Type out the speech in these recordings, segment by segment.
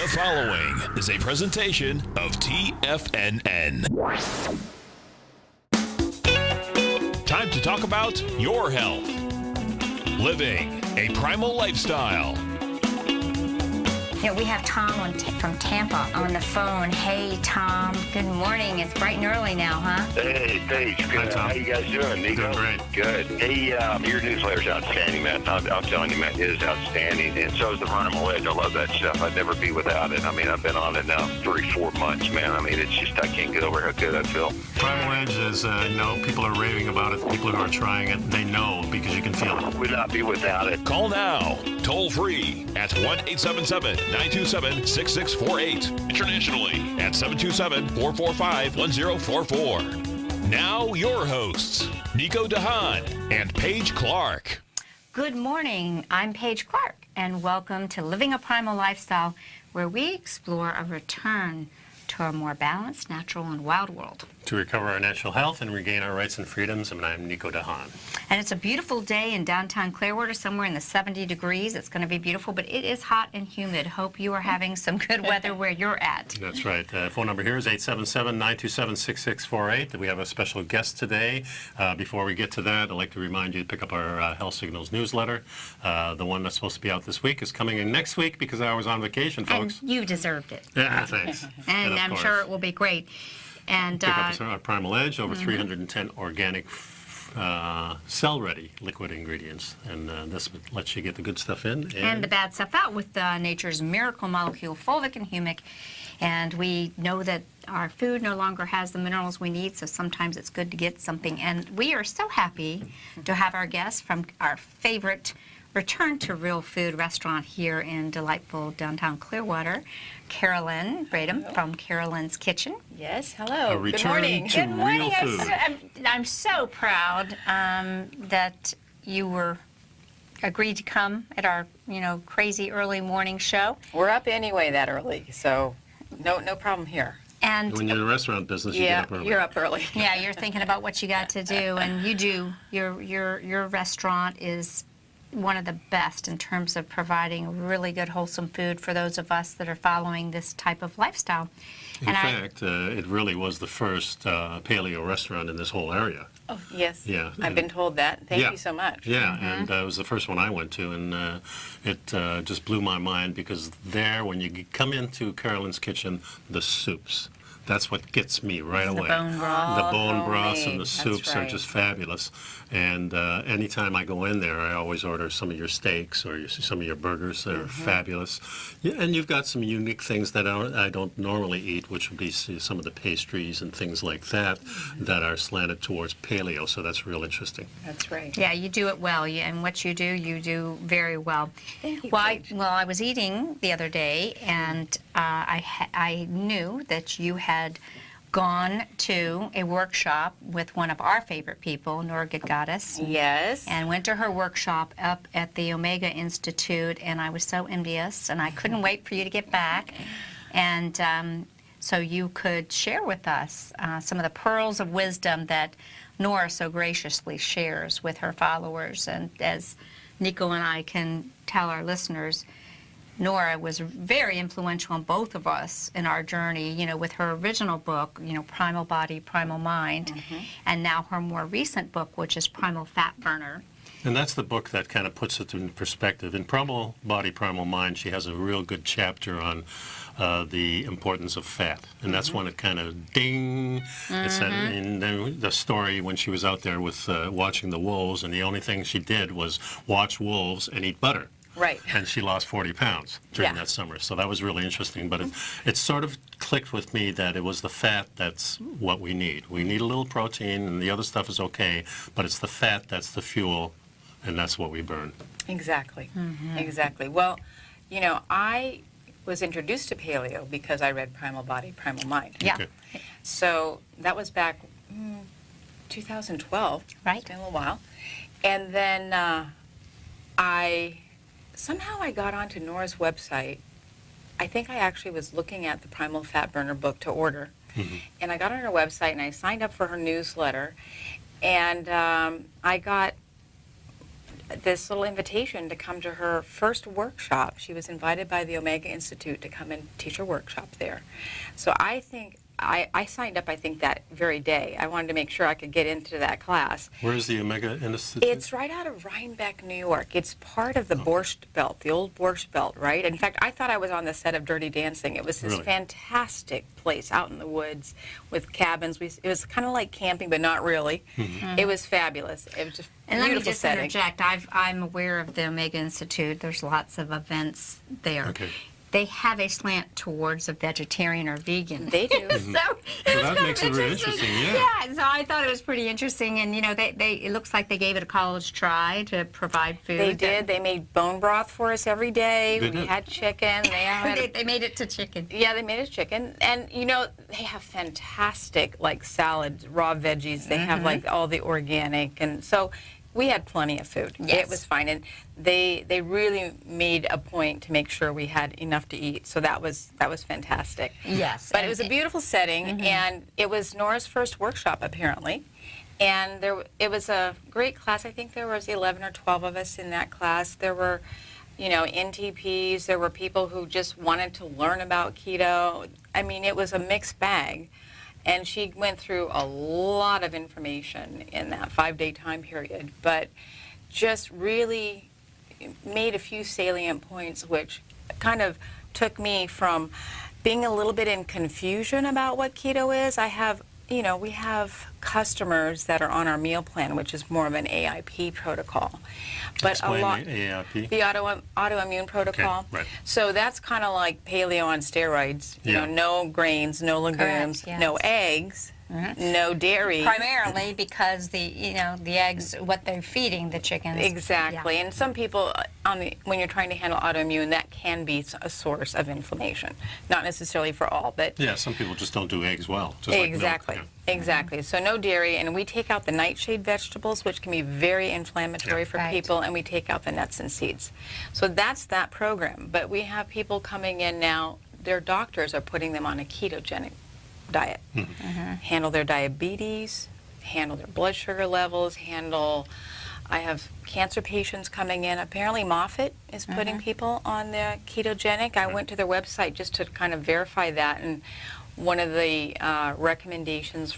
The following is a presentation of TFNN. Time to talk about your health. Living a primal lifestyle. You know, we have Tom from Tampa on the phone. Hey, Tom. Good morning. It's bright and early now, huh? Hey, Paige. Good. How you guys doing, Nico? Doing great. Good. Hey, your newsletter's outstanding, man. I'm telling you, man, it is outstanding. And so is the Primal Edge. I love that stuff. I'd never be without it. I mean, I've been on it now 3-4 months, man. I mean, it's just, I can't get over how good I feel. Primal Edge is, people are raving about it. People who are trying it, they know because you can feel it. Would not be without it. Call now, toll free at 1-877-927-6648. Internationally at 727-445-1044. Now your hosts, Nico and Haan and Paige Clarke. Good morning. I'm Paige Clarke, and welcome to Living a Primal Lifestyle, where we explore a return to a more balanced, natural, and wild world. To recover our natural health and regain our rights and freedoms, and I'm Nico and Haan. And it's a beautiful day in downtown Clearwater, somewhere in the 70 degrees. It's going to be beautiful, but it is hot and humid. Hope you are having some good weather where you're at. That's right. Phone number here is 877-927-6648. We have a special guest today. Before we get to that, I'd like to remind you to pick up our Health Signals newsletter. The one that's supposed to be out this week is coming in next week because I was on vacation, folks. And you deserved it. Yeah, thanks. And I'm sure it will be great. And pick up our Primal Edge, over 310 organic cell-ready liquid ingredients, and this lets you get the good stuff in. And the bad stuff out with nature's miracle molecule, fulvic and humic. And we know that our food no longer has the minerals we need, so sometimes it's good to get something. And we are so happy to have our guest from our favorite Return to Real Food restaurant here in delightful downtown Clearwater, Carolyn Bradham from Carolyn's Kitchen. Yes, hello. A return Good morning. to real food. I'm so proud that you agreed to come at our, crazy early morning show. We're up anyway that early, so no problem here. And when you're in the restaurant business, you get up early. You're up early. Yeah, you're thinking about what you got to do, and you do. Your restaurant is one of the best in terms of providing really good, wholesome food for those of us that are following this type of lifestyle. In fact, it really was the first paleo restaurant in this whole area. Oh, yes. Yeah. I've been told that. Thank you so much. Yeah, and it was the first one I went to, and it just blew my mind because there, when you come into Carolyn's Kitchen, the soups. That's what gets me right away. The bone broth. The bone broths and the That's soups are right. just fabulous. And anytime I go in there, I always order some of your steaks or some of your burgers. They're fabulous. Yeah, and you've got some unique things that I don't normally eat, which would be some of the pastries and things like that that are slanted towards paleo. So that's real interesting. That's right. Yeah, you do it well, and what you do very well. Thank you, Well, Paige. I was eating the other day, and I knew that you had gone to a workshop with one of our favorite people, Nora Gedgaudas. Yes. And went to her workshop up at the Omega Institute, and I was so envious, and I couldn't wait for you to get back. And so you could share with us some of the pearls of wisdom that Nora so graciously shares with her followers. And as Nico and I can tell our listeners, Nora was very influential on both of us in our journey, with her original book, Primal Body, Primal Mind, and now her more recent book, which is Primal Fat Burner. And that's the book that kind of puts it in perspective. In Primal Body, Primal Mind, she has a real good chapter on the importance of fat. And that's when it kind of ding. It's in the story when she was out there with watching the wolves, and the only thing she did was watch wolves and eat butter. Right. And she lost 40 pounds during Yeah. that summer. So that was really interesting. But it sort of clicked with me that it was the fat that's what we need. We need a little protein, and the other stuff is okay, but it's the fat that's the fuel, and that's what we burn. Exactly. Exactly. Well, I was introduced to paleo because I read Primal Body, Primal Mind. Yeah. Okay. So that was back 2012. Right. It's been a little while. And then I got onto Nora's website. I think I actually was looking at the Primal Fat Burner book to order. And I got on her website and I signed up for her newsletter. And I got this little invitation to come to her first workshop. She was invited by the Omega Institute to come and teach her workshop there. So I think I signed up, I think, that very day. I wanted to make sure I could get into that class. Where is the Omega Institute? It's right out of Rhinebeck, New York. It's part of the Borscht Belt, the old Borscht Belt, right? In fact, I thought I was on the set of Dirty Dancing. It was this fantastic place out in the woods with cabins. It was kind of like camping, but not really. It was fabulous. It was just And beautiful let me just setting. interject. I'm aware of the Omega Institute. There's lots of events there. Okay. They have a slant towards a vegetarian or vegan. They do. So that makes it really interesting, yeah. Yeah, so I thought it was pretty interesting, and you know, they it looks like they gave it a college try to provide food. They did. They made bone broth for us every day. They We did. had chicken. They made it to chicken. Yeah, they made us chicken. And, you know, they have fantastic, like, salads, raw veggies. They have, like, all the organic. And so we had plenty of food. Yes. It was fine. And they really made a point to make sure we had enough to eat. So that was fantastic. Yes. But it was a beautiful setting. And it was Nora's first workshop, apparently. And it was a great class. I think there was 11 or 12 of us in that class. There were, you know, NTPs. There were people who just wanted to learn about keto. I mean, it was a mixed bag. And she went through a lot of information in that 5-day time period, but just really made a few salient points which kind of took me from being a little bit in confusion about what keto is. We have customers that are on our meal plan, which is more of an AIP protocol. But Explain the AIP. the autoimmune protocol. Okay, right. So that's kind of like paleo on steroids. You know, no grains, no legumes, Correct, yes. no eggs, no dairy. Primarily because the eggs, what they're feeding the chickens. Exactly. Yeah. And some people, when you're trying to handle autoimmune, that can be a source of inflammation. Not necessarily for all, but Yeah, some people just don't do eggs well. Just like milk, exactly. yeah. Exactly. So no dairy, and we take out the nightshade vegetables, which can be very inflammatory Yeah. for Right. people, and we take out the nuts and seeds. So that's that program. But we have people coming in now, their doctors are putting them on a ketogenic diet. Handle their diabetes, handle their blood sugar levels, I have cancer patients coming in. Apparently Moffitt is putting people on the ketogenic. I went to their website just to kind of verify that, and one of the recommendations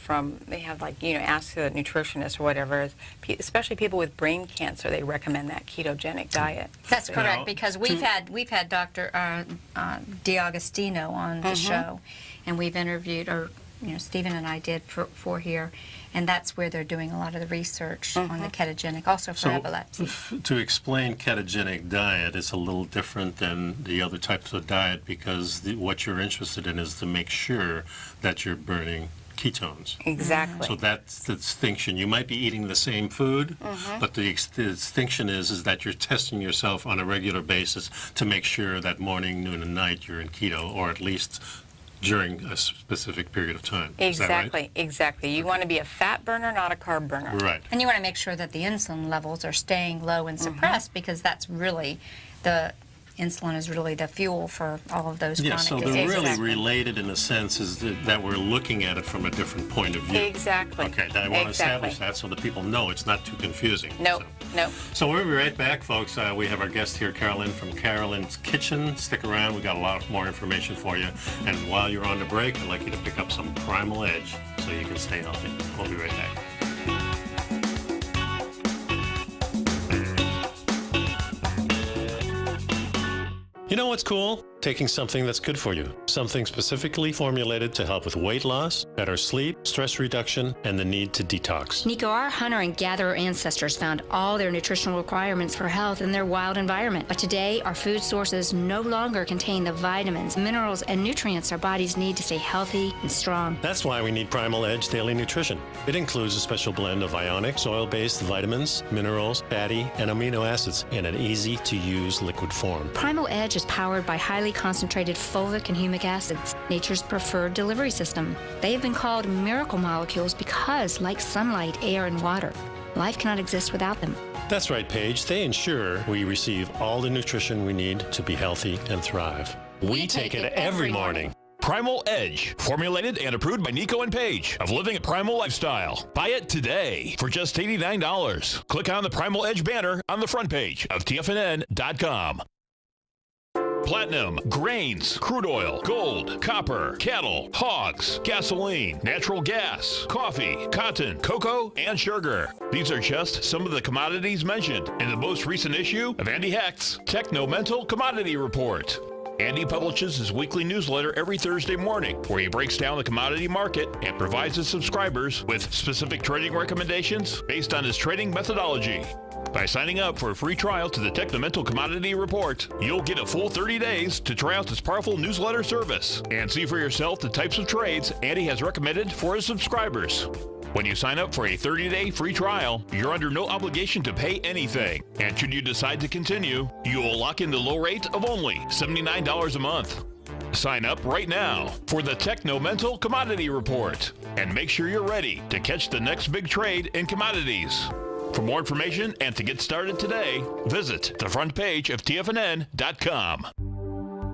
they have, like, ask the nutritionist or whatever, is especially people with brain cancer, they recommend that ketogenic diet. That's correct, Now, because we've had Dr. D'Agostino on the show, and we've interviewed, or Stephen and I did for here, and that's where they're doing a lot of the research on the ketogenic, also for epilepsy. To explain ketogenic diet is a little different than the other types of diet, because what you're interested in is to make sure that you're burning ketones. Exactly. So that's the distinction. You might be eating the same food, but the distinction is that you're testing yourself on a regular basis to make sure that morning, noon, and night you're in keto, or at least during a specific period of time. Is that right? Exactly, exactly. You want to be a fat burner, not a carb burner. Right. And you want to make sure that the insulin levels are staying low and suppressed, because that's really insulin is really the fuel for all of those Yeah, chronic so diseases. they're really Exactly. related in a sense, is that we're looking at it from a different point of view. Exactly. Okay, I want to establish that so that people know it's not too confusing. Nope, nope. So we'll be right back, folks. We have our guest here, Carolyn from Carolyn's Kitchen. Stick around. We got a lot more information for you. And while you're on the break, I'd like you to pick up some Primal Edge so you can stay healthy. We'll be right back. You know what's cool? Taking something that's good for you. Something specifically formulated to help with weight loss, better sleep, stress reduction, and the need to detox. Nico, our hunter and gatherer ancestors found all their nutritional requirements for health in their wild environment. But today, our food sources no longer contain the vitamins, minerals, and nutrients our bodies need to stay healthy and strong. That's why we need Primal Edge Daily Nutrition. It includes a special blend of ionic, soil-based vitamins, minerals, fatty, and amino acids in an easy-to-use liquid form. Primal Edge is powered by highly concentrated fulvic and humic acids, nature's preferred delivery system. They have been called miracle molecules because, like sunlight, air, and water, life cannot exist without them. That's right, Paige. They ensure we receive all the nutrition we need to be healthy and thrive. We take it every morning. Primal Edge, formulated and approved by Nico and Paige of Living a Primal Lifestyle. Buy it today for just $89. Click on the Primal Edge banner on the front page of TFNN.com. Platinum, grains, crude oil, gold, copper, cattle, hogs, gasoline, natural gas, coffee, cotton, cocoa, and sugar. These are just some of the commodities mentioned in the most recent issue of Andy Hecht's Techno-Mental Commodity Report. Andy publishes his weekly newsletter every Thursday morning, where he breaks down the commodity market and provides his subscribers with specific trading recommendations based on his trading methodology. By signing up for a free trial to the Techno-Mental Commodity Report, you'll get a full 30 days to try out this powerful newsletter service and see for yourself the types of trades Andy has recommended for his subscribers. When you sign up for a 30-day free trial, you're under no obligation to pay anything. And should you decide to continue, you will lock in the low rate of only $79 a month. Sign up right now for the Techno-Mental Commodity Report and make sure you're ready to catch the next big trade in commodities. For more information and to get started today, visit the front page of TFNN.com.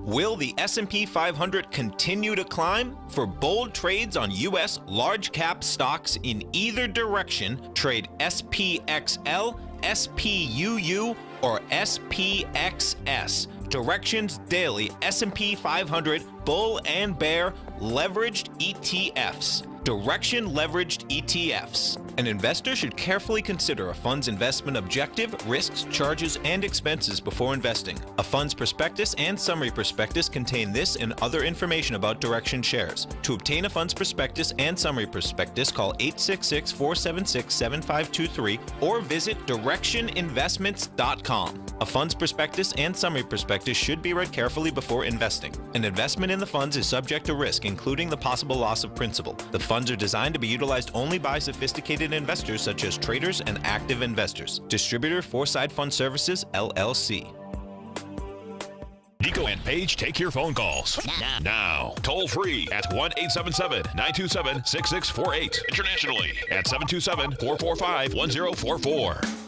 Will the S&P 500 continue to climb? For bold trades on U.S. large-cap stocks in either direction, trade SPXL, SPUU, or SPXS. Directions Daily S&P 500 Bull and Bear Leveraged ETFs. Direction Leveraged ETFs. An investor should carefully consider a fund's investment objective, risks, charges, and expenses before investing. A fund's prospectus and summary prospectus contain this and other information about Direction shares. To obtain a fund's prospectus and summary prospectus, call 866-476-7523 or visit directioninvestments.com. A fund's prospectus and summary prospectus should be read carefully before investing. An investment in the funds is subject to risk, including the possible loss of principal. The funds are designed to be utilized only by sophisticated investors such as traders and active investors. Distributor Foreside Fund Services, LLC. Nico and Paige take your phone calls now. Toll free at 1-877-927-6648. Internationally at 727-445-1044.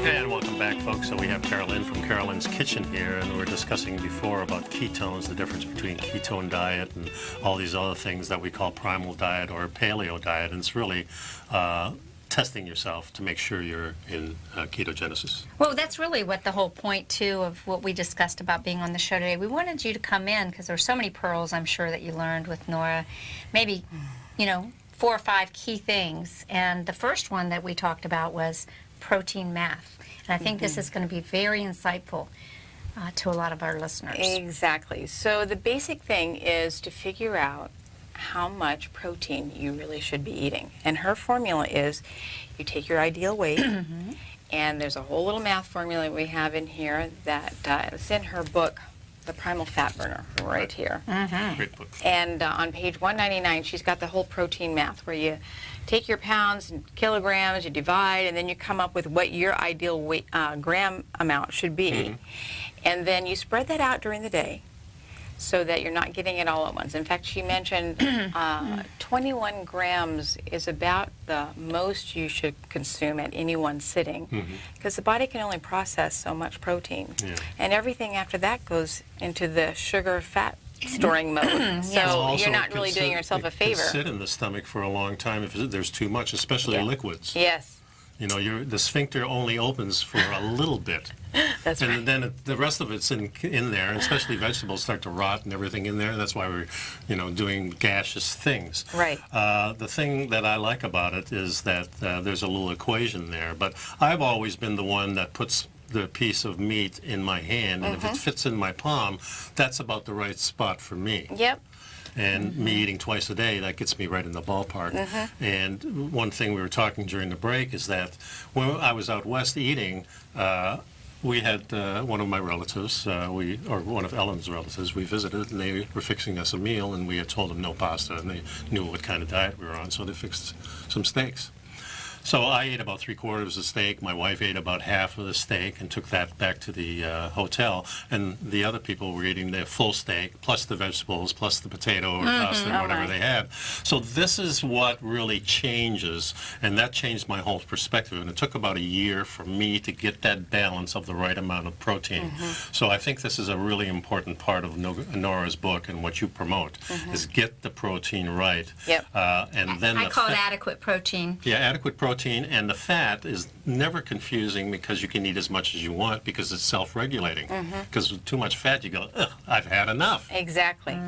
And welcome back, folks. So we have Carolyn from Carolyn's Kitchen here, and we were discussing before about ketones, the difference between ketone diet and all these other things that we call primal diet or paleo diet. And it's really testing yourself to make sure you're in ketogenesis. Well, that's really what the whole point, too, of what we discussed about being on the show today. We wanted you to come in because there's so many pearls, I'm sure, that you learned with Nora. Maybe, 4 or 5 key things. And the first one that we talked about was protein math. And I think this is going to be very insightful to a lot of our listeners. Exactly. So the basic thing is to figure out how much protein you really should be eating. And her formula is you take your ideal weight, and there's a whole little math formula we have in here that is in her book, The Primal Fat Burner, right here. Great book. And on page 199, she's got the whole protein math where you take your pounds and kilograms, you divide, and then you come up with what your ideal weight, gram amount should be. And then you spread that out during the day so that you're not getting it all at once. In fact, she mentioned 21 grams is about the most you should consume at any one sitting, because the body can only process so much protein. And everything after that goes into the sugar fat storing mode. So you're not really doing yourself a favor. It can sit in the stomach for a long time if there's too much, especially liquids. Yes. The sphincter only opens for a little bit. That's right. And then the rest of it's in there, and especially vegetables start to rot and everything in there. That's why we're, doing gaseous things. Right. The thing that I like about it is that there's a little equation there. But I've always been the one that puts the piece of meat in my hand, and if it fits in my palm, that's about the right spot for me. Yep. And me eating twice a day, that gets me right in the ballpark. And one thing we were talking during the break is that when I was out west eating, we had one of my relatives, or one of Ellen's relatives, we visited, and they were fixing us a meal, and we had told them no pasta, and they knew what kind of diet we were on, so they fixed some steaks. So I ate about 3/4 of the steak. My wife ate about half of the steak and took that back to the hotel. And the other people were eating their full steak, plus the vegetables, plus the potato or pasta or whatever they had. So this is what really changes, and that changed my whole perspective. And it took about a year for me to get that balance of the right amount of protein. So I think this is a really important part of Nora's book and what you promote, is get the protein right. Yep. And then I call it adequate protein. Yeah, adequate protein, and the fat is never confusing because you can eat as much as you want because it's self-regulating. Because with too much fat, you go, ugh, I've had enough. Exactly.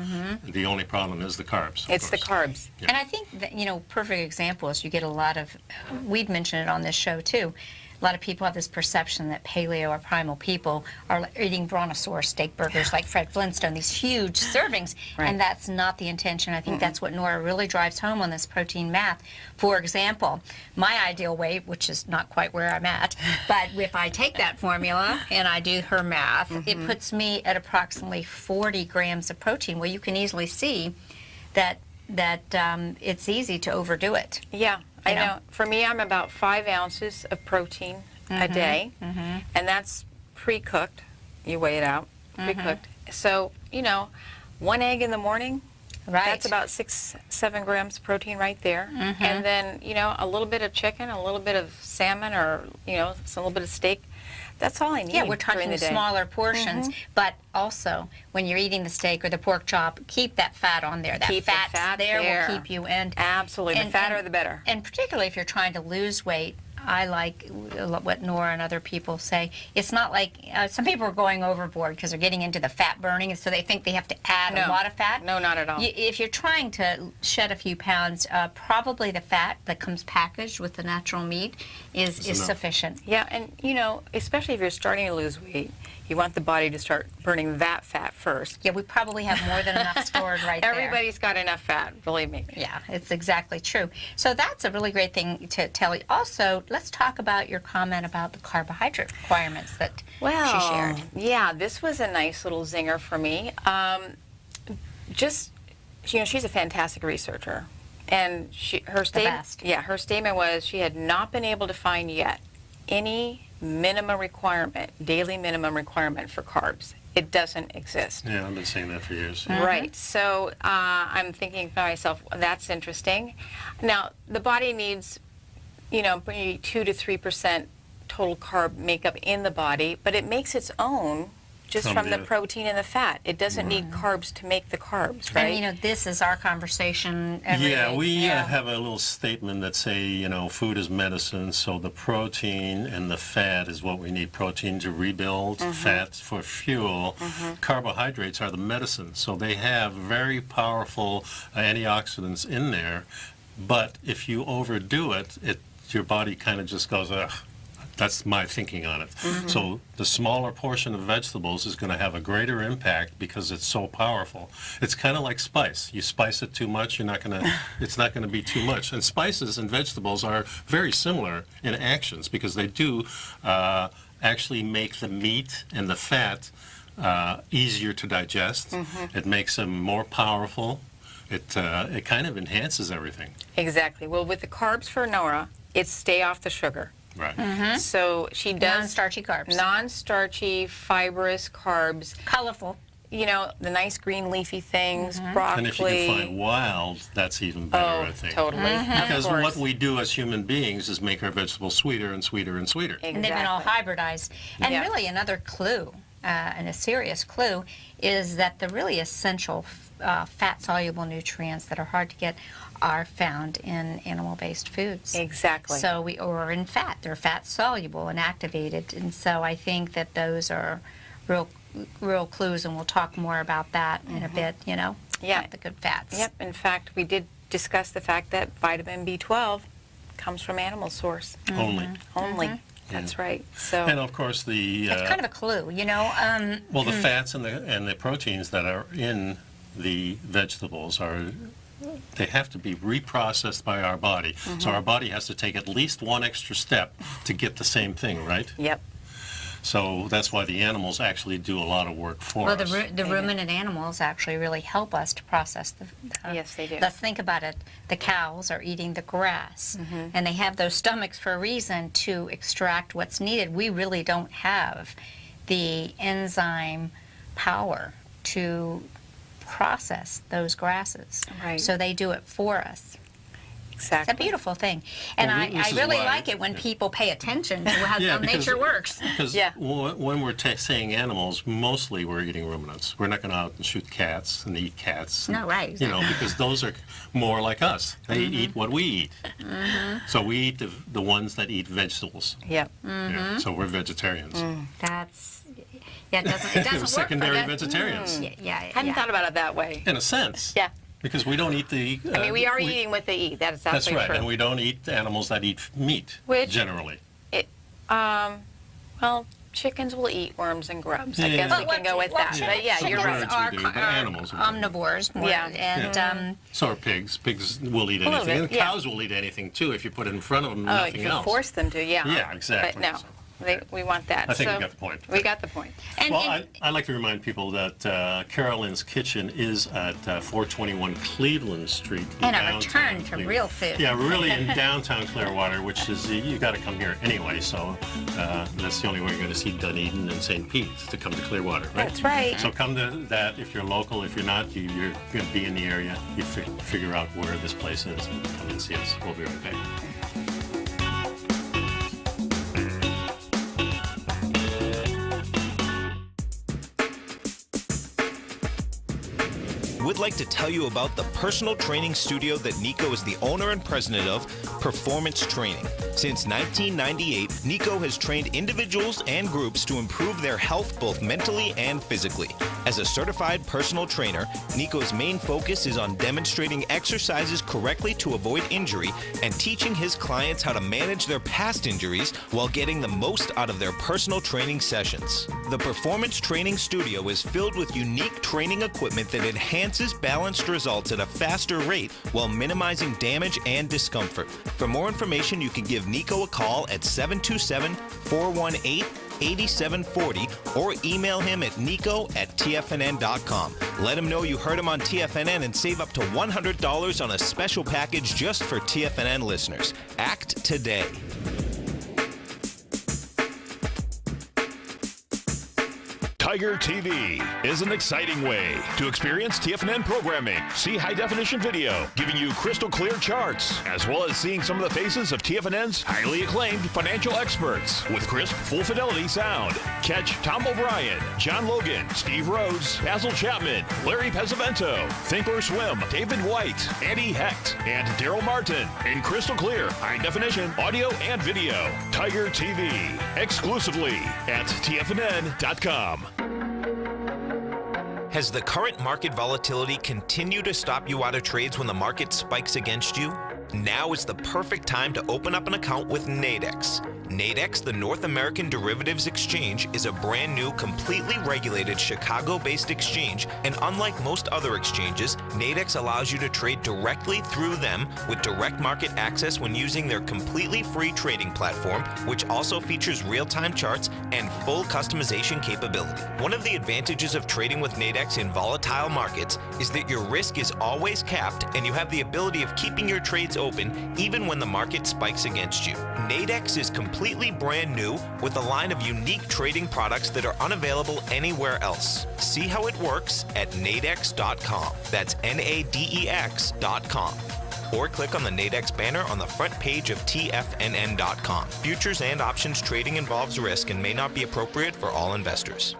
The only problem is the carbs. It's the carbs. Yeah. And I think that, perfect example is you get a lot of, we've mentioned it on this show too, a lot of people have this perception that paleo or primal people are eating brontosaurus steak burgers like Fred Flintstone, these huge servings, and that's not the intention. I think that's what Nora really drives home on this protein math. For example, my ideal weight, which is not quite where I'm at, but if I take that formula and I do her math, it puts me at approximately 40 grams of protein. Well, you can easily see that it's easy to overdo it. Yeah. I know. For me, I'm about 5 ounces of protein a day, and that's pre-cooked. You weigh it out, pre-cooked. So, 1 egg in the morning, that's about 6-7 grams of protein right there. And then, a little bit of chicken, a little bit of salmon, or, a little bit of steak. That's all I need. Yeah, we're during talking the day. smaller portions, but also when you're eating the steak or the pork chop, keep that fat on there. That Keep the fat there there. will keep you in. Absolutely. The fatter the better. And particularly if you're trying to lose weight, I like what Nora and other people say. It's not like some people are going overboard because they're getting into the fat burning, and so they think they have to add a lot of fat. No, not at all. If you're trying to shed a few pounds, probably the fat that comes packaged with the natural meat is sufficient. Yeah, and especially if you're starting to lose weight, you want the body to start burning that fat first. Yeah, we probably have more than enough stored right there. Everybody's got enough fat, believe me. Yeah, it's exactly true. So that's a really great thing to tell you. Also, let's talk about your comment about the carbohydrate requirements that she shared. Yeah, this was a nice little zinger for me. She's a fantastic researcher, and her statement was she had not been able to find yet any daily minimum requirement for carbs. It doesn't exist. Yeah, I've been saying that for years. Right. So I'm thinking to myself, that's interesting. Now, the body needs, maybe 2 to 3% total carb makeup in the body, but it makes its own just from the protein and the fat. It doesn't need carbs to make the carbs, right? And this is our conversation every day. We have a little statement that say, food is medicine, so the protein and the fat is what we need. Protein to rebuild, fat for fuel. Carbohydrates are the medicine, so they have very powerful antioxidants in there, but if you overdo it, your body kind of just goes, ugh. That's my thinking on it. So the smaller portion of vegetables is going to have a greater impact because it's so powerful. It's kind of like spice. You spice it too much, it's not going to be too much. And spices and vegetables are very similar in actions because they do actually make the meat and the fat easier to digest. It makes them more powerful. It kind of enhances everything. Exactly. Well, with the carbs for Nora, it's stay off the sugar. Right. So she does non-starchy carbs. Non-starchy, fibrous carbs. Colorful. The nice green leafy things, broccoli. And if you can find wild, that's even better, I think. Totally. Because what we do as human beings is make our vegetables sweeter and sweeter and sweeter. Exactly. And they've been all hybridized. And really another clue, and a serious clue, is that the really essential fat-soluble nutrients that are hard to get are found in animal-based foods. Exactly. So or in fat. They're fat-soluble and activated. And so I think that those are real clues, and we'll talk more about that in a bit, Yeah. about the good fats. Yep. In fact, we did discuss the fact that vitamin B12 comes from animal source. Only. That's right. So. And of course It's kind of a clue, well, the fats and the proteins that are in the vegetables they have to be reprocessed by our body. So our body has to take at least one extra step to get the same thing, right? Yep. So that's why the animals actually do a lot of work for Well, us. the ruminant animals actually really help us to process the. Yes, they do. Let's think about it. The cows are eating the grass, and they have those stomachs for a reason to extract what's needed. We really don't have the enzyme power to process those grasses. Right. So they do it for us. Exactly. It's a beautiful thing. And Well, I this is really why- like it when people pay attention to how Yeah, because- nature works. Because Yeah. when we're saying animals, mostly we're eating ruminants. We're not going out and shoot cats and eat cats. No, right. You know, because those are more like us. They eat what we eat. So we eat the ones that eat vegetables. Yep. Yeah, so we're vegetarians. That's, yeah, it doesn't work for Secondary that. vegetarians, Hadn't thought about it that way. in a sense. Yeah. Because we don't eat the... I mean, we are eating what they eat. That's exactly That's right, true. and we don't eat animals that eat meat, Which- generally. Well, chickens will eat worms and grubs. I Yeah. guess we Well, can go with well, that. But yeah, you're Birds right. we do, but animals we don't. omnivores more, Yeah. and So are pigs. Pigs will eat little anything. bit, And yeah. cows will eat anything, too, if you put it in front of them, Oh, nothing if you else. force them to, yeah. Yeah, exactly. But no, So- we want that. I think we So got the point. We got the point. and, Well, and I like to remind people that Carolyn's Kitchen is at 421 Cleveland Street. in And a downtown return to Cleveland. real food. Yeah, really in downtown Clearwater, which is, you got to come here anyway, so that's the only way you're going to see Dunedin and St. Pete, to come to Clearwater, right? That's right. So come to that if you're local. If you're not, you're going to be in the area. You figure out where this place is and come and see us. We'll be right back. We'd like to tell you about the personal training studio that Nico is the owner and president of, Performance Training. Since 1998, Nico has trained individuals and groups to improve their health both mentally and physically. As a certified personal trainer, Nico's main focus is on demonstrating exercises correctly to avoid injury and teaching his clients how to manage their past injuries while getting the most out of their personal training sessions. The Performance Training Studio is filled with unique training equipment that enhances balanced results at a faster rate while minimizing damage and discomfort. For more information, you can give Nico a call at 727-418-8740 or email him at nico@tfnn.com. Let him know you heard him on TFNN and save up to $100 on a special package just for TFNN listeners. Act today. Tiger TV is an exciting way to experience TFNN programming. See high-definition video, giving you crystal clear charts, as well as seeing some of the faces of TFNN's highly acclaimed financial experts with crisp, full-fidelity sound. Catch Tom O'Brien, John Logan, Steve Rhodes, Basil Chapman, Larry Pesavento, Think or Swim, David White, Andy Hecht, and Daryl Martin in crystal clear, high-definition audio and video. Tiger TV, exclusively at TFNN.com. Has the current market volatility continued to stop you out of trades when the market spikes against you? Now is the perfect time to open up an account with Nadex. Nadex, the North American Derivatives Exchange, is a brand new, completely regulated Chicago-based exchange, and unlike most other exchanges, Nadex allows you to trade directly through them with direct market access when using their completely free trading platform, which also features real-time charts and full customization capability. One of the advantages of trading with Nadex in volatile markets is that your risk is always capped and you have the ability of keeping your trades open even when the market spikes against you. Nadex is completely brand new with a line of unique trading products that are unavailable anywhere else. See how it works at nadex.com. That's NADEX.com. Or click on the Nadex banner on the front page of TFNN.com. Futures and options trading involves risk and may not be appropriate for all investors.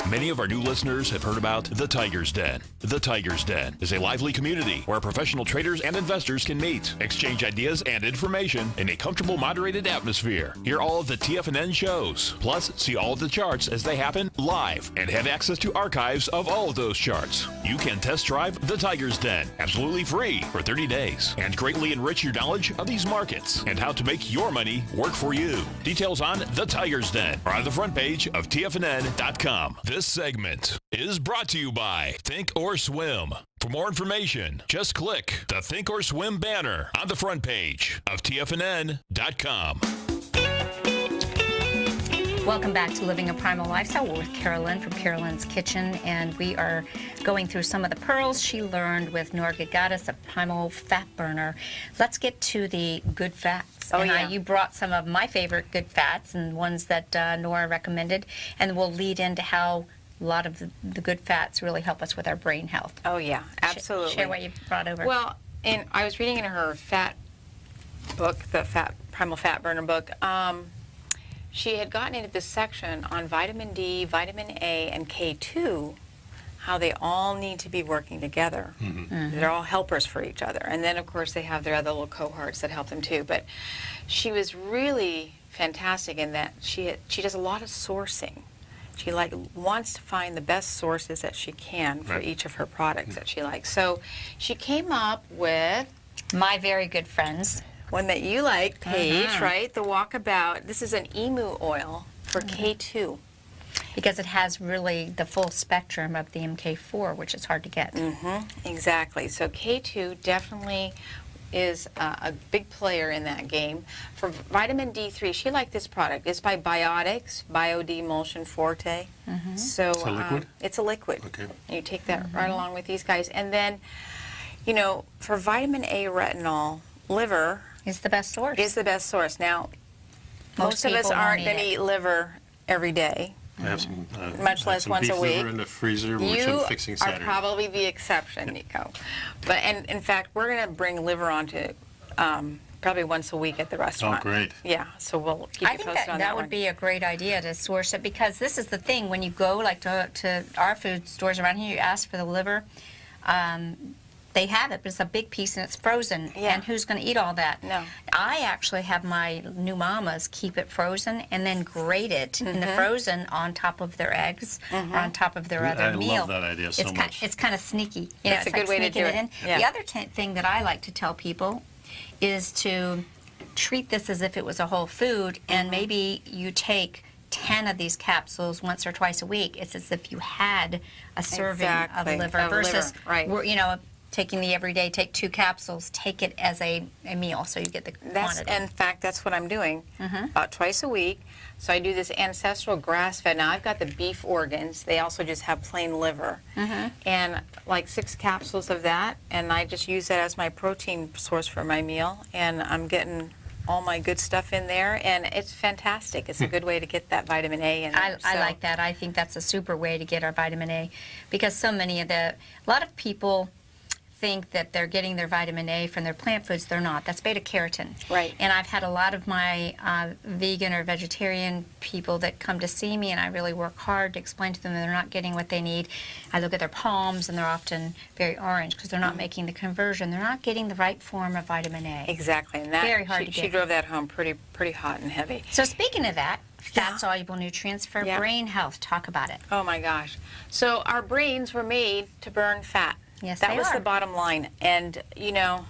Many of our new listeners have heard about The Tiger's Den. The Tiger's Den is a lively community where professional traders and investors can meet, exchange ideas and information in a comfortable, moderated atmosphere. Hear all of the TFNN shows, plus see all of the charts as they happen live and have access to archives of all of those charts. You can test drive The Tiger's Den absolutely free for 30 days and greatly enrich your knowledge of these markets and how to make your money work for you. Details on The Tiger's Den are on the front page of TFNN.com. This segment is brought to you by Think or Swim. For more information, just click the Think or Swim banner on the front page of TFNN.com. Welcome back to Living a Primal Lifestyle. We're with Carolyn from Carolyn's Kitchen, and we are going through some of the pearls she learned with Nora Gedgaudas, a primal fat burner. Let's get to the good fats. Oh, and yeah. You brought some of my favorite good fats and ones that Nora recommended, and we'll lead into how a lot of the good fats really help us with our brain health. Oh, yeah, absolutely. Share what you brought over. Well, and I was reading in her fat book, the Primal Fat Burner book, she had gotten into this section on vitamin D, vitamin A, and K2, how they all need to be working together. They're all helpers for each other. And then, of course, they have their other little cohorts that help them too. But she was really fantastic in that she does a lot of sourcing. She wants to find the best sources that she can for each of her products that she likes. So she came up with my very good friends. one that you like, Paige, right? The Walkabout. This is an emu oil for K2. Because it has really the full spectrum of the MK4, which is hard to get. Exactly. So K2 definitely is a big player in that game. For vitamin D3, she liked this product. It's by Biotics, Biodemulsion Forte. So It's a liquid? It's a liquid. Okay. And you take that right along with these guys. And then, you know, for vitamin A retinol, liver Is the best source. is the best source. Now, most of us people aren't won't going to eat eat liver every day. I have some, Much less some once beef a week. liver in the freezer, which You I'm fixing are Saturday. probably the exception, Nico. But and in fact, we're going to bring liver onto probably once a week at the restaurant. Oh, great. Yeah, so we'll keep I you think posted that, on that that would one. be a great idea to source it, because this is the thing, when you go like to our food stores around here, you ask for the liver, they have it, but it's a big piece and it's frozen. Yeah. And who's going to eat all that? No. I actually have my new mamas keep it frozen and then grate it in the frozen on top of their eggs or on top of their other I meal. love that idea so much. It's kind of sneaky. You know, It's a it's good like way to sneaking do it. in. Yeah. The other thing that I like to tell people is to treat this as if it was a whole food, and maybe you take 10 of these capsules once or twice a week. It's as if you had a serving Exactly, of liver of liver, versus, right. you know, taking the everyday, take 2 capsules, take it as a meal, so you get the quantity. In fact, that's what I'm doing about twice a week. So I do this ancestral grass-fed. Now I've got the beef organs. They also just have plain liver. And like 6 capsules of that, and I just use that as my protein source for my meal. And I'm getting all my good stuff in there, and it's fantastic. It's a good way to get that vitamin A in there. I like that. I think that's a super way to get our vitamin A, because so many of a lot of people think that they're getting their vitamin A from their plant foods. They're not. That's beta carotene. Right. And I've had a lot of my vegan or vegetarian people that come to see me, and I really work hard to explain to them that they're not getting what they need. I look at their palms, and they're often very orange because they're not making the conversion. They're not getting the right form of vitamin A. Exactly. And that, Very hard to she get. drove that home pretty hot and heavy. So speaking of that, fat-soluble nutrients for Yeah. brain health. Talk about it. Oh my gosh. So our brains were made to burn fat. Yes, that they was are. the bottom line. And, you know,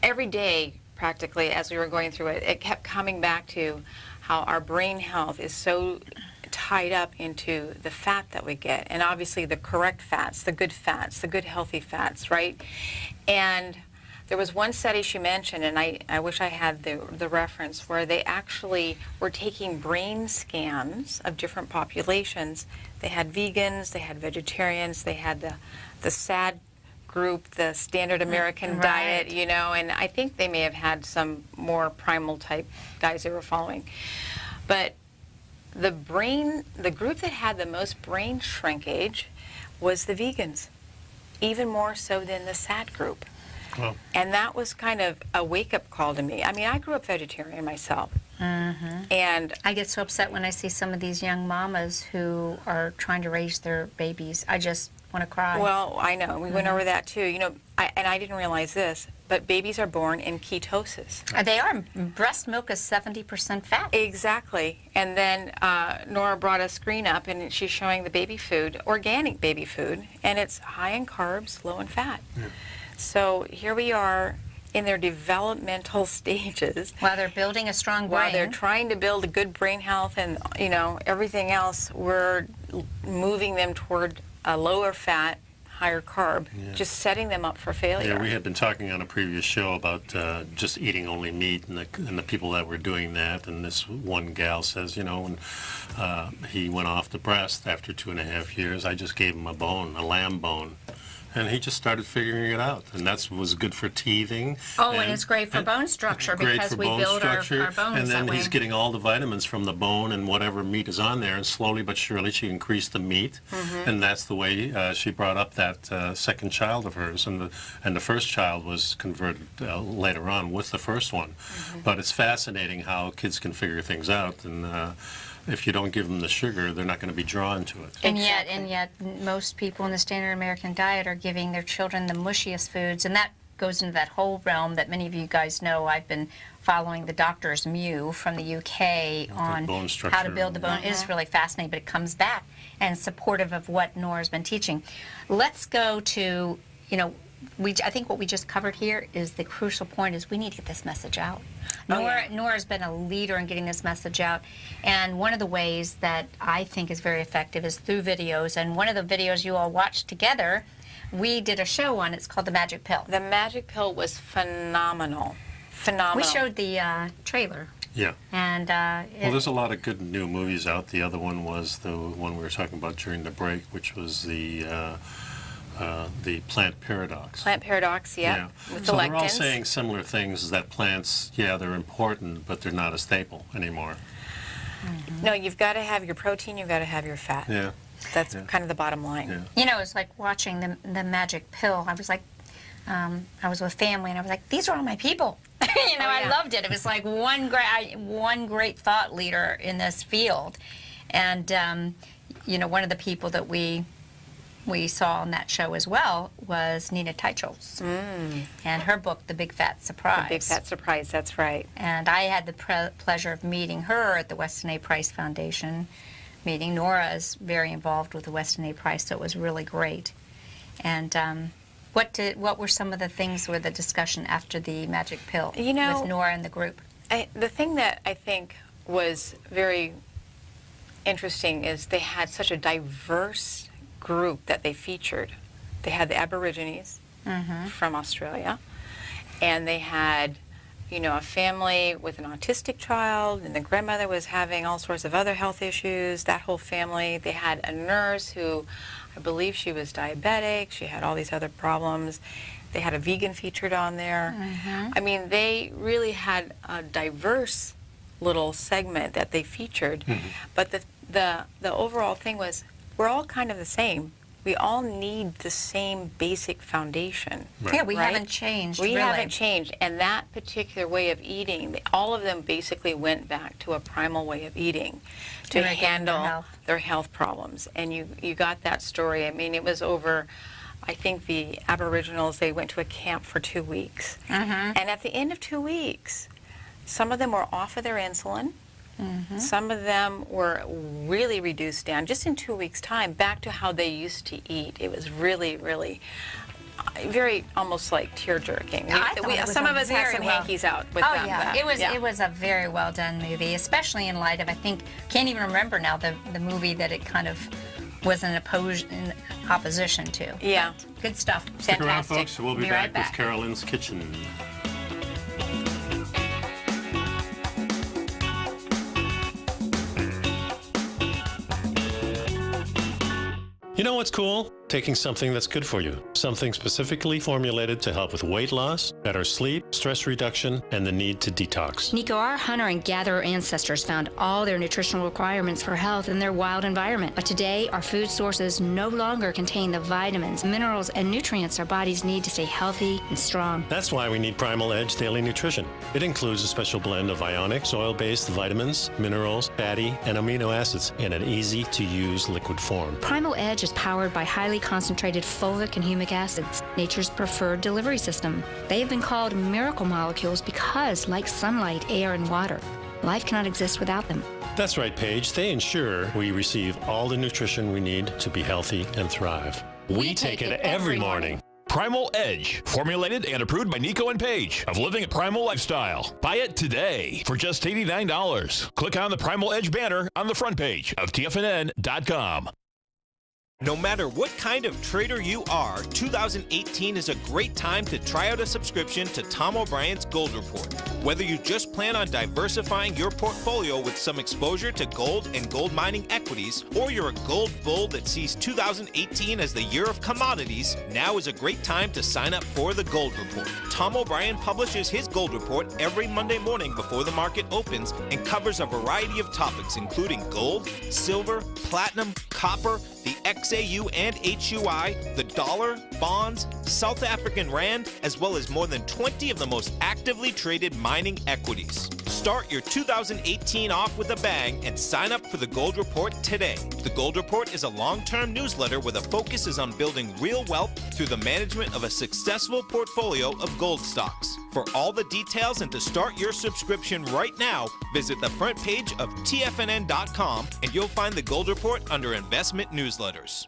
every day practically as we were going through it, it kept coming back to how our brain health is so tied up into the fat that we get. And obviously the correct fats, the good healthy fats, right? And there was one study she mentioned, and I wish I had the reference, where they actually were taking brain scans of different populations. They had vegans, they had vegetarians, they had the SAD group, the standard American Right. diet, you know, and I think they may have had some more primal type guys they were following. But the group that had the most brain shrinkage was the vegans, even more so than the SAD group. Well, And that was kind of a wake-up call to me. I mean, I grew up vegetarian myself. And I get so upset when I see some of these young mamas who are trying to raise their babies. I just want to cry. well, I know, we went over that too. You know, I didn't realize this, but babies are born in ketosis. They are. Breast milk is 70% fat. Exactly. And then Nora brought a screen up, and she's showing the baby food, organic baby food, and it's high in carbs, low in fat. So here we are in their developmental stages. While they're building a strong brain. While they're trying to build a good brain health and, you know, everything else, we're moving them toward a lower fat, higher carb, just setting them up for failure. Yeah, we had been talking on a previous show about just eating only meat, and the people that were doing that. And this one gal says, you know, when he went off the breast after 2.5 years, I just gave him a bone, a lamb bone. And he just started figuring it out, and that was good for teething. Oh, and it's great for bone structure because we build our bones and then that way. he's getting all the vitamins from the bone and whatever meat is on there, and slowly but surely she increased the meat, and that's the way she brought up that second child of hers, and the first child was converted later on with the first one. But it's fascinating how kids can figure things out, and if you don't give them the sugar, they're not going to be drawn to it. And yet, most people in the standard American diet are giving their children the mushiest foods, and that goes into that whole realm that many of you guys know. I've been following the Doctor's Mew from the UK on how to build the bone. It is really fascinating, but it comes back and supportive of what Nora's been teaching. Let's go to, you know, I think what we just covered here is the crucial point is we need to get this message out. Nora's been a leader in getting this message out, and one of the ways that I think is very effective is through videos, and one of the videos you all watched together, we did a show on. It's called The Magic Pill. The Magic Pill was phenomenal. Phenomenal. We showed the trailer. Yeah. And well, there's a lot of good new movies out. The other one was the one we were talking about during the break, which was the plant paradox. Plant paradox, yeah. With the so lectins. they're all saying similar things, that plants, yeah, they're important, but they're not a staple anymore. No, you've got to have your protein, you've got to have your fat. Yeah. That's kind of the bottom line. Yeah. you know, it's like watching the Magic Pill. I was like, I was with family, and I was like, these are all my people. You know, I loved it. It was like one great thought leader in this field. And, you know, one of the people that we saw on that show as well was Nina Teicholz. And her book, The Big Fat Surprise. The Big Fat Surprise, that's right. And I had the pleasure of meeting her at the Weston A. Price Foundation meeting. Nora is very involved with the Weston A. Price, so it was really great. And what were some of the things with the discussion after the Magic Pill with Nora and the group? The thing that I think was very interesting is they had such a diverse group that they featured. They had the Aborigines from Australia, and they had, you know, a family with an autistic child, and the grandmother was having all sorts of other health issues, that whole family. They had a nurse who, I believe she was diabetic, she had all these other problems. They had a vegan featured on there. I mean, they really had a diverse little segment that they featured, but the overall thing was, we're all kind of the same. We all need the same basic foundation. Right. Yeah, we haven't changed, We really. haven't changed. And that particular way of eating, all of them basically went back to a primal way of eating to handle their health problems. And you got that story. I mean, it was over, I think the Aboriginals, they went to a camp for 2 weeks. And at the end of 2 weeks, some of them were off of their insulin. Some of them were really reduced down, just in 2 weeks' time, back to how they used to eat. It was really, really, very almost like tear-jerking. Some of us had some hankies out with them. Oh, yeah. It was a very well-done movie, especially in light of, I think, can't even remember now, the movie that it kind of was in opposition to. Yeah. But good stuff. Stick around, folks. We'll be right back with Carolyn's Kitchen. You know what's cool? Taking something that's good for you. Something specifically formulated to help with weight loss, better sleep, stress reduction, and the need to detox. Nico, our hunter and gatherer ancestors found all their nutritional requirements for health in their wild environment. But today, our food sources no longer contain the vitamins, minerals, and nutrients our bodies need to stay healthy and strong. That's why we need Primal Edge Daily Nutrition. It includes a special blend of ionic, soil-based vitamins, minerals, fatty, and amino acids in an easy-to-use liquid form. Primal Edge is powered by highly concentrated fulvic and humic acids, nature's preferred delivery system. They have been called miracle molecules because, like sunlight, air, and water, life cannot exist without them. That's right, Paige. They ensure we receive all the nutrition we need to be healthy and thrive. We take it every morning. Primal Edge, formulated and approved by Nico and Paige of Living a Primal Lifestyle. Buy it today for just $89. Click on the Primal Edge banner on the front page of TFNN.com. No matter what kind of trader you are, 2018 is a great time to try out a subscription to Tom O'Brien's Gold Report. Whether you just plan on diversifying your portfolio with some exposure to gold and gold mining equities, or you're a gold bull that sees 2018 as the year of commodities, now is a great time to sign up for the Gold Report. Tom O'Brien publishes his Gold Report every Monday morning before the market opens and covers a variety of topics including gold, silver, platinum, copper, the XAU and HUI, the dollar, bonds, South African rand, as well as more than 20 of the most actively traded mining equities. Start your 2018 off with a bang and sign up for the Gold Report today. The Gold Report is a long-term newsletter where the focus is on building real wealth through the management of a successful portfolio of gold stocks. For all the details and to start your subscription right now, visit the front page of TFNN.com and you'll find the Gold Report under Investment Newsletters.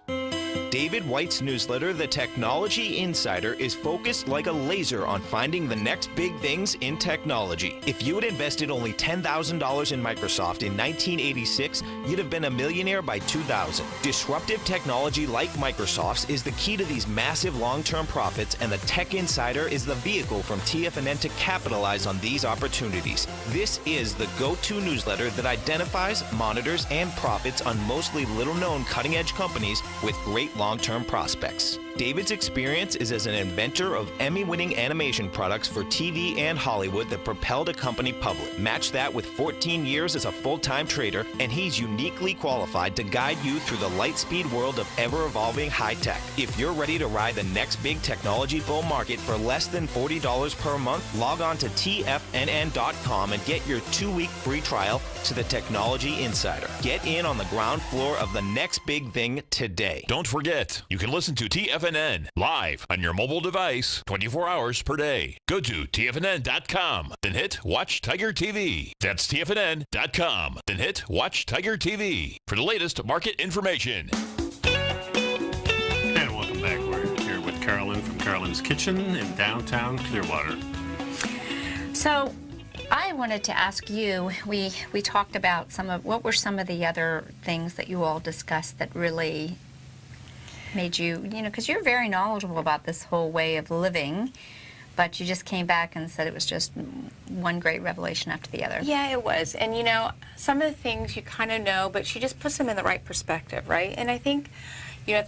David White's newsletter, The Technology Insider, is focused like a laser on finding the next big things in technology. If you had invested only $10,000 in Microsoft in 1986, you'd have been a millionaire by 2000. Disruptive technology like Microsoft's is the key to these massive long-term profits, and the Tech Insider is the vehicle from TFNN to capitalize on these opportunities. This is the go-to newsletter that identifies, monitors, and profits on mostly little-known cutting-edge companies with great long-term prospects. David's experience is as an inventor of Emmy-winning animation products for TV and Hollywood that propelled a company public. Match that with 14 years as a full-time trader, and he's uniquely qualified to guide you through the light-speed world of ever-evolving high-tech. If you're ready to ride the next big technology bull market for less than $40 per month, log on to TFNN.com and get your 2-week free trial to the Technology Insider. Get in on the ground floor of the next big thing today. Don't forget, you can listen to TFNN live on your mobile device 24 hours per day. Go to TFNN.com, then hit Watch Tiger TV. That's TFNN.com, then hit Watch Tiger TV for the latest market information. And welcome back. We're here with Carolyn from Carolyn's Kitchen in downtown Clearwater. So I wanted to ask you, we talked about what were some of the other things that you all discussed that really made you, because you're very knowledgeable about this whole way of living, but you just came back and said it was just one great revelation after the other. Yeah, it was. And some of the things you kind of know, but she just puts them in the right perspective, right? And I think, at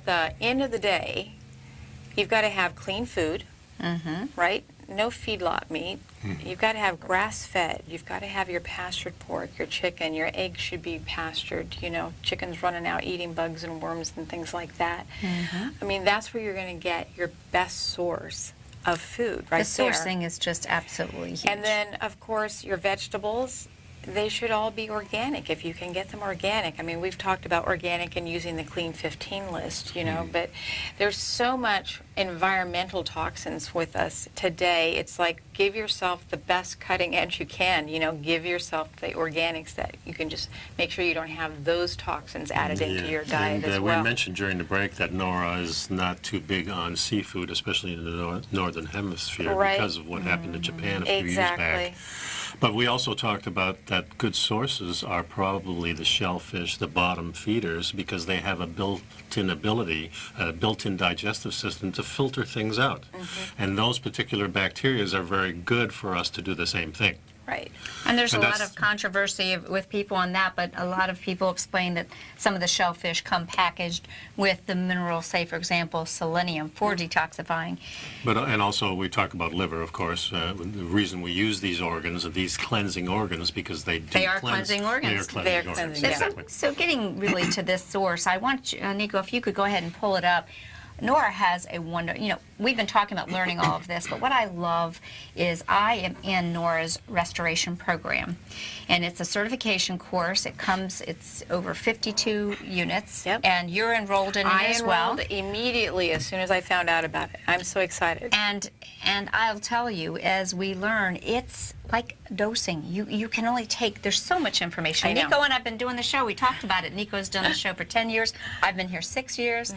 the end of the day, you've got to have clean food, right? No feedlot meat. You've got to have grass-fed. You've got to have your pastured pork, your chicken. Your eggs should be pastured. Chickens running out eating bugs and worms and things like that. I mean, that's where you're going to get your best source of food, right there. The sourcing is just absolutely huge. And then, of course, your vegetables, they should all be organic if you can get them organic. I mean, we've talked about organic and using the Clean 15 list, but there's so much environmental toxins with us today. It's like, give yourself the best cutting edge you can, give yourself the organics that you can just make sure you don't have those toxins added into your diet as well. We mentioned during the break that Nora is not too big on seafood, especially in the northern hemisphere, because of what happened to Japan a few years back. But we also talked about that good sources are probably the shellfish, the bottom feeders, because they have a built-in ability, a built-in digestive system to filter things out. And those particular bacteria are very good for us to do the same thing. Right. And there's a lot of controversy with people on that, but a lot of people explain that some of the shellfish come packaged with the minerals, say, for example, selenium for detoxifying. And also we talk about liver, of course. The reason we use these organs, these cleansing organs, because they are cleansing organs. They are cleansing organs. Exactly. So getting really to this source, I want you, Nico, if you could go ahead and pull it up. Nora has a we've been talking about learning all of this, but what I love is I am in Nora's restoration program, and it's a certification course. It's over 52 units, and you're enrolled in it as well. I enrolled immediately as soon as I found out about it. I'm so excited. And I'll tell you, as we learn, it's like dosing. You can only take, there's so much information. Nico and I've been doing the show. We talked about it. Nico's done the show for 10 years. I've been here 6 years.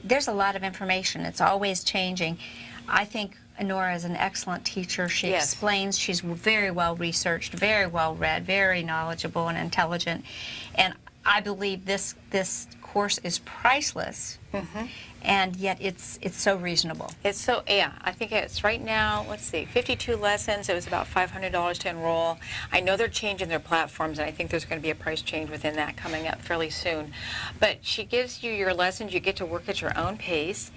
There's a lot of information. It's always changing. I think Nora is an excellent teacher. She explains. She's very well researched, very well read, very knowledgeable and intelligent. And I believe this course is priceless, and yet it's so reasonable. It's so, yeah, I think it's right now, let's see, 52 lessons. It was about $500 to enroll. I know they're changing their platforms, and I think there's going to be a price change within that coming up fairly soon. But she gives you your lessons. You get to work at your own pace.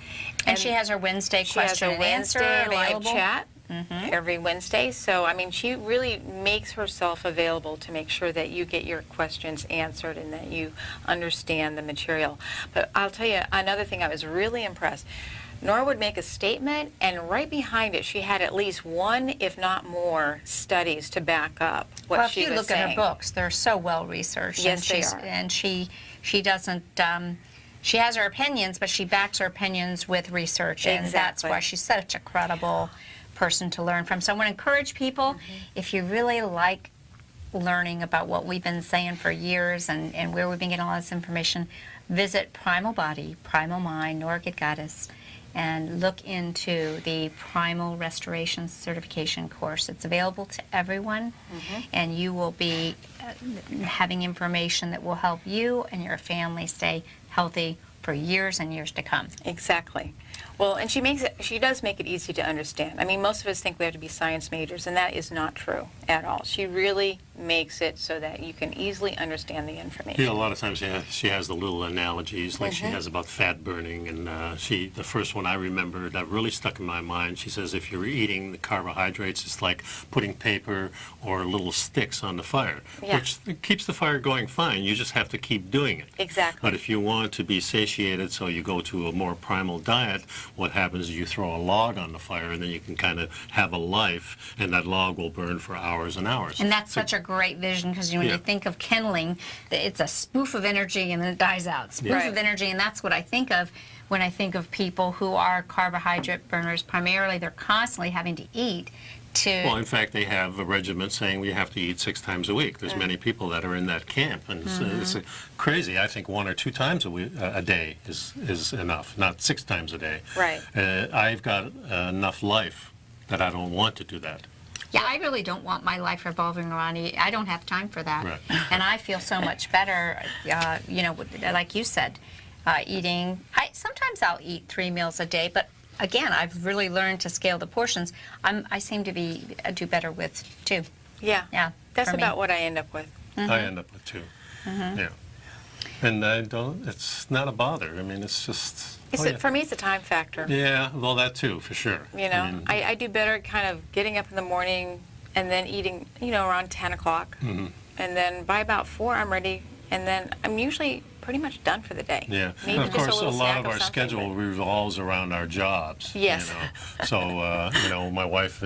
And she has her Wednesday question and answer live available. chat every Wednesday. So, I mean, she really makes herself available to make sure that you get your questions answered and that you understand the material. But I'll tell you another thing, I was really impressed. Nora would make a statement, and right behind it, she had at least one, if not more, studies to back up what she was saying. Well, if you look at her books, they're so well researched. Yes, and they are. And she doesn't. She has her opinions, but she backs her opinions with research, and that's Exactly. why she's such a credible person to learn from. So I want to encourage people, if you really like learning about what we've been saying for years and where we've been getting all this information, visit Primal Body, Primal Mind, Nora Gedgaudas, and look into the Primal Restoration Certification course. It's available to everyone, and you will be having information that will help you and your family stay healthy for years and years to come. Exactly. Well, and she does make it easy to understand. I mean, most of us think we have to be science majors, and that is not true at all. She really makes it so that you can easily understand the information. Yeah, a lot of times she has the little analogies, like she has about fat burning, and the first one I remember that really stuck in my mind, she says if you're eating the carbohydrates, it's like putting paper or little sticks on the fire, which keeps the fire going fine. You just have to keep doing it. Exactly. But if you want to be satiated, so you go to a more primal diet, what happens is you throw a log on the fire, and then you can kind of have a life, and that log will burn for hours and hours. And that's such a great vision, because when you think of kindling, it's a spoof of energy and then it dies out. Spoof of energy, and that's what I think of when I think of people who are carbohydrate burners. Primarily, they're constantly having to eat to... Well, in fact, they have a regimen saying we have to eat 6 times a week. There's many people that are in that camp, and it's crazy. I think 1 or 2 times a day is enough, not 6 times a day. Right. I've got enough life that I don't want to do that. Yeah, I really don't want my life revolving around eating. I don't have time for that. Right. And I feel so much better, like you said, eating. Sometimes I'll eat 3 meals a day, but again, I've really learned to scale the portions. I seem to do better with 2. Yeah. Yeah. That's for me. about what I end up with. I end up with 2. Yeah. And it's not a bother. I mean, it's just... For me, it's a time factor. Yeah, well, that too, for sure. You know, I do better kind of getting up in the morning and then eating, around 10 o'clock. And then by about 4, I'm ready. And then I'm usually pretty much done for the day. Yeah, Maybe and of just course, a little lot snack of our something, schedule revolves around our jobs. Yes. So, my wife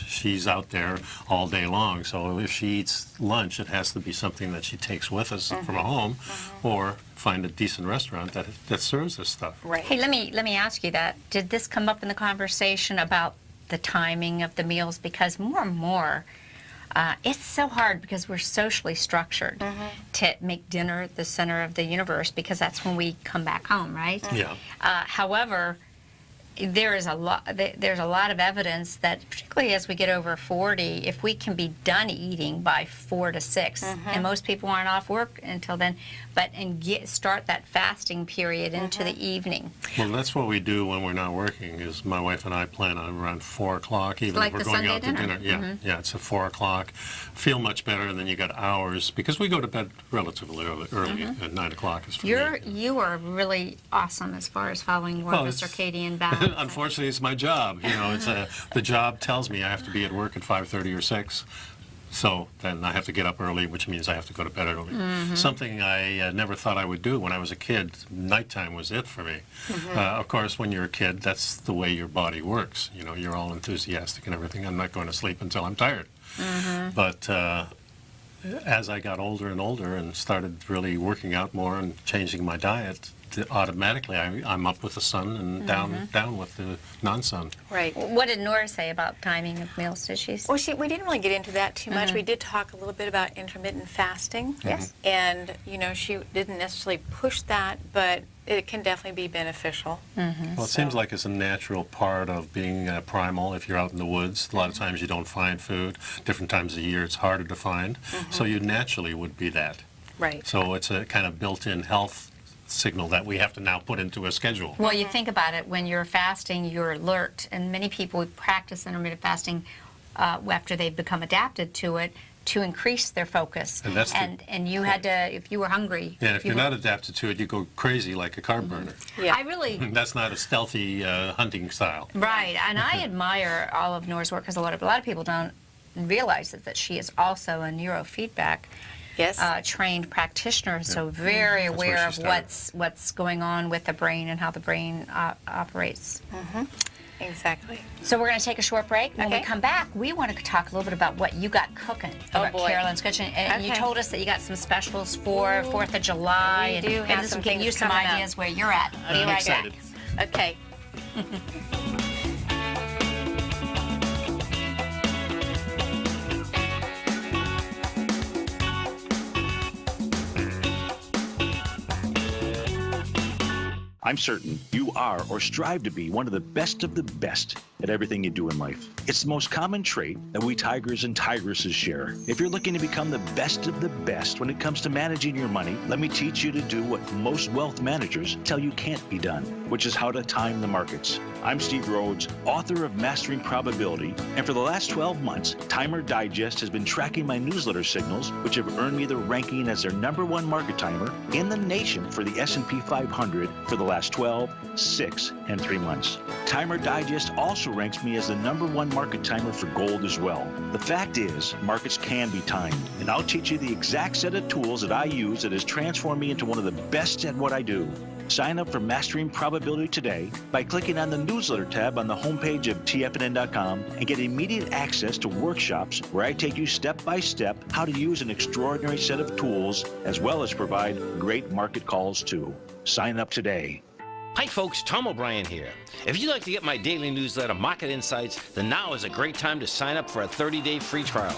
she's out there all day long. So if she eats lunch, it has to be something that she takes with us from home, or find a decent restaurant that serves this stuff. Right. Hey, let me ask you that. Did this come up in the conversation about the timing of the meals? Because more and more, it's so hard because we're socially structured to make dinner the center of the universe, because that's when we come back home, right? Yeah. However, there's a lot of evidence that, particularly as we get over 40, if we can be done eating by 4 to 6, and most people aren't off work until then, start that fasting period into the evening. Well, that's what we do when we're not working. Is my wife and I plan on around 4 o'clock, even Like if we're the going Sunday out to dinner. dinner. Yeah, it's at 4 o'clock. Feel much better, and then you got hours, because we go to bed relatively early at 9 o'clock. Is for me. You are really awesome as far as following more of the circadian balance. Unfortunately, it's my job. It's the job tells me I have to be at work at 5:30 or 6. So then I have to get up early, which means I have to go to bed early. Something I never thought I would do when I was a kid. Nighttime was it for me. Of course, when you're a kid, that's the way your body works. You're all enthusiastic and everything. I'm not going to sleep until I'm tired. But as I got older and older and started really working out more and changing my diet, automatically I'm up with the sun and down with the non-sun. Right. What did Nora say about timing of meals? Did she? Well, we didn't really get into that too much. We did talk a little bit about intermittent fasting. Yes. And, she didn't necessarily push that, but it can definitely be beneficial. Well, it seems like it's a natural part of being primal. If you're out in the woods, a lot of times you don't find food. Different times of the year it's harder to find. So you naturally would be that. Right. So it's a kind of built-in health signal that we have to now put into a schedule. Well, you think about it, when you're fasting, you're alert, and many people practice intermittent fasting after they've become adapted to it to increase their focus. And that's and you had to, if you were hungry. Yeah, if you're not adapted to it, you go crazy like a carb burner. Yeah. I really. That's not a stealthy hunting style. Right, and I admire all of Nora's work because a lot of people don't realize that she is also a neurofeedback trained practitioner, so very That's where aware she of started. what's going on with the brain and how the brain operates. Exactly. So we're going to take a short break. When we Okay. come back, we want to talk a little bit about what you got cooking Oh, over at boy. Carolyn's Kitchen. And you Okay. told us that you got some specials for 4th of July. We do and have this some will give things you some coming up. ideas where you're at. Be I'm right excited. back. Okay. I'm certain you are or strive to be one of the best at everything you do in life. It's the most common trait that we tigers and tigresses share. If you're looking to become the best of the best when it comes to managing your money, let me teach you to do what most wealth managers tell you can't be done, which is how to time the markets. I'm Steve Rhodes, author of Mastering Probability, and for the last 12 months, Timer Digest has been tracking my newsletter signals, which have earned me the ranking as their #1 market timer in the nation for the S&P 500 for the last 12, 6, and 3 months. Timer Digest also ranks me as the #1 market timer for gold as well. The fact is, markets can be timed, and I'll teach you the exact set of tools that I use that has transformed me into one of the best at what I do. Sign up for Mastering Probability today by clicking on the newsletter tab on the homepage of TFNN.com and get immediate access to workshops where I take you step by step how to use an extraordinary set of tools as well as provide great market calls too. Sign up today. Hi folks, Tom O'Brien here. If you'd like to get my daily newsletter, Market Insights, then now is a great time to sign up for a 30-day free trial.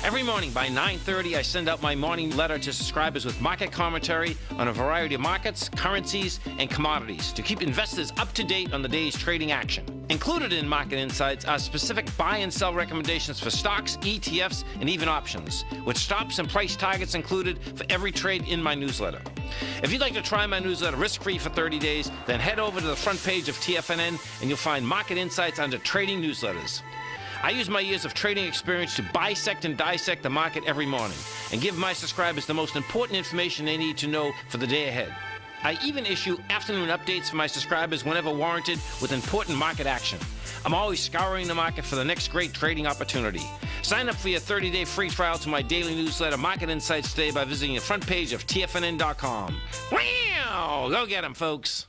Every morning by 9:30, I send out my morning letter to subscribers with market commentary on a variety of markets, currencies, and commodities to keep investors up to date on the day's trading action. Included in Market Insights are specific buy and sell recommendations for stocks, ETFs, and even options, with stops and price targets included for every trade in my newsletter. If you'd like to try my newsletter risk-free for 30 days, then head over to the front page of TFNN and you'll find Market Insights under Trading Newsletters. I use my years of trading experience to bisect and dissect the market every morning and give my subscribers the most important information they need to know for the day ahead. I even issue afternoon updates for my subscribers whenever warranted with important market action. I'm always scouring the market for the next great trading opportunity. Sign up for your 30-day free trial to my daily newsletter, Market Insights, today by visiting the front page of TFNN.com. Wow! Go get 'em, folks.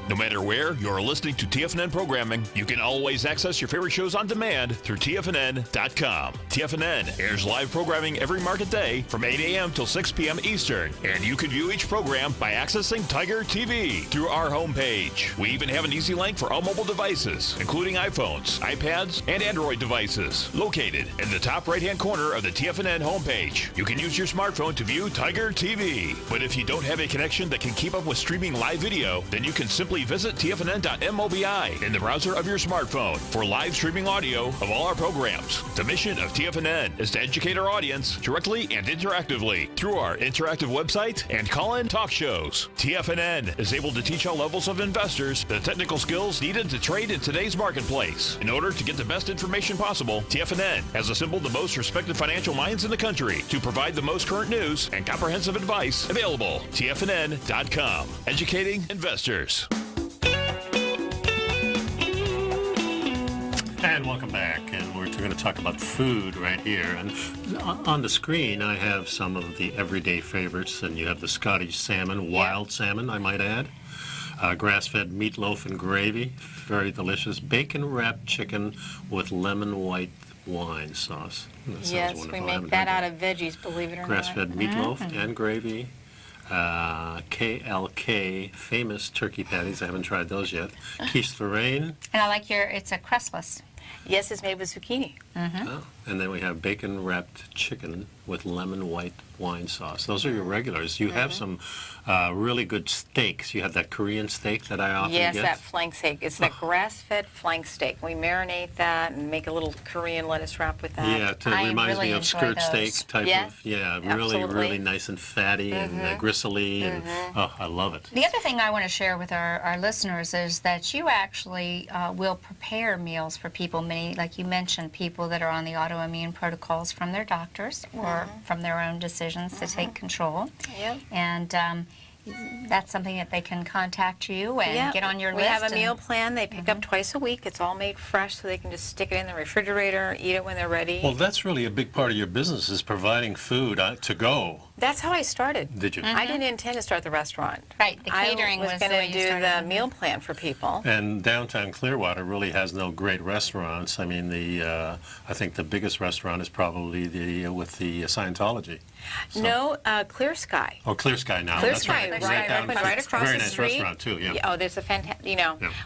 No matter where you're listening to TFNN programming, you can always access your favorite shows on demand through TFNN.com. TFNN airs live programming every market day from 8 a.m. till 6 p.m. Eastern, and you can view each program by accessing Tiger TV through our homepage. We even have an easy link for all mobile devices, including iPhones, iPads, and Android devices, located in the top right-hand corner of the TFNN homepage. You can use your smartphone to view Tiger TV, but if you don't have a connection that can keep up with streaming live video, then you can simply visit TFNN.mobi in the browser of your smartphone for live streaming audio of all our programs. The mission of TFNN is to educate our audience directly and interactively through our interactive website and call-in talk shows. TFNN is able to teach all levels of investors the technical skills needed to trade in today's marketplace. In order to get the best information possible, TFNN has assembled the most respected financial minds in the country to provide the most current news and comprehensive advice available. TFNN.com, educating investors. And welcome back, and we're going to talk about food right here. And on the screen, I have some of the everyday favorites, and you have the Scottish salmon, wild salmon, I might add, grass-fed meatloaf and gravy, very delicious, bacon-wrapped chicken with lemon white wine sauce. That sounds Yes, wonderful. we I make haven't that tried out of veggies, believe it or not. Grass-fed meatloaf and gravy. KLK, famous turkey patties. I haven't tried those yet. Quiche Lorraine. And I like it's a crustless. Yes, it's made with zucchini. Oh. And then we have bacon-wrapped chicken with lemon white wine sauce. Those are your regulars. You have some really good steaks. You have that Korean steak that I often get. Yes, that flank steak. It's that grass-fed flank steak. We marinate that and make a little Korean lettuce wrap with that. Yeah, it reminds me of skirt steak type of, absolutely. really nice and fatty and gristly, and oh, I love it. The other thing I want to share with our listeners is that you actually will prepare meals for people, many, like you mentioned, people that are on the autoimmune protocols from their doctors or from their own decisions to take control. Yep. And that's something that they can contact you and get on your list. We have a meal plan they pick up twice a week. It's all made fresh, so they can just stick it in the refrigerator, eat it when they're ready. Well, that's really a big part of your business, is providing food to go. That's how I started. Did you? I didn't intend to start the restaurant. Right, the catering I was the way going you to do started. the meal plan for people. And downtown Clearwater really has no great restaurants. I mean, I think the biggest restaurant is probably with the Scientology. So. No, Clear Sky. Oh, Clear Sky now. Clear That's Sky, right across very the nice street. Restaurant too. Yeah. Oh, there's a fantastic.